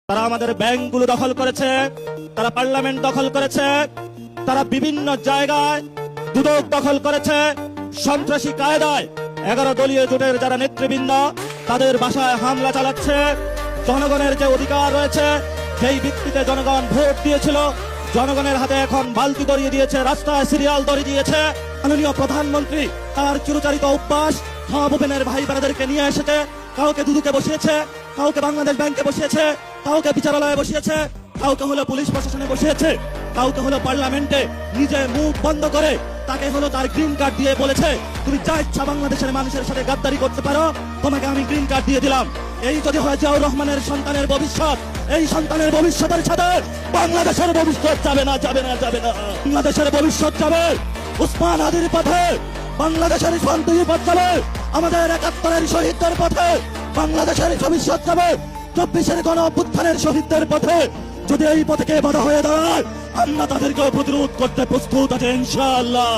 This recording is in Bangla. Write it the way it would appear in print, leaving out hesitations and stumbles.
তারা আমাদের ব্যাংকগুলো দখল করেছে, তারা পার্লামেন্ট দখল করেছে, তারা বিভিন্ন জায়গায় দুদক দখল করেছে। সন্ত্রাসী কায়দায় 11 দলীয় জোটের যারা নেতৃবৃন্দ তাদের বাসায় হামলা চালাচ্ছে। জনগণের যে অধিকার রয়েছে সেই ভিত্তিতে জনগণ ভোট দিয়েছিল, জনগণের হাতে এখন বালতি ধরিয়ে দিয়েছে, রাস্তায় সিরিয়াল ধরিয়ে দিয়েছে। মাননীয় প্রধানমন্ত্রী তার চিরচারিত অভ্যাস সব ওপেনের ভাই বোনেদেরকে নিয়ে এসেছে, কাউকে দুদকে বসিয়েছে, কাউকে বাংলাদেশ ব্যাংকে বসিয়েছে, কাউকে বিচারালয়ে বসিয়েছে, কাউকে হলো পুলিশ প্রশাসনে বসিয়েছে, কাউকে হলো পার্লামেন্টে নিজে মুখ বন্ধ করে তাকে হলো তার গ্রিন কার্ড দিয়ে বলেছে তুমি যা ইচ্ছা বাংলাদেশের মানুষের সাথে গাদ্দারি করতে পারো, তোমাকে আমি গ্রিন কার্ড দিয়ে দিলাম। এই যদি হয় জিয়াউর রহমানের সন্তানের ভবিষ্যৎ, এই সন্তানের ভবিষ্যতের সাথে বাংলাদেশের ভবিষ্যৎ যাবে না, যাবে না, যাবে না। বাংলাদেশের ভবিষ্যৎ যাবে উসমান হাদির পথে, বাংলাদেশের শান্তির পথ যাবে আমাদের 71-এর শহীদদের পথে, বাংলাদেশের ভবিষ্যৎ যাবে 24-এর গণ অভ্যুত্থানের শহীদদের পথে। যদি এই পথে বাধা হয়ে দাঁড়ায় আমরা তাদেরকে প্রতিরোধ করতে প্রস্তুত আছে ইনশাআল্লাহ।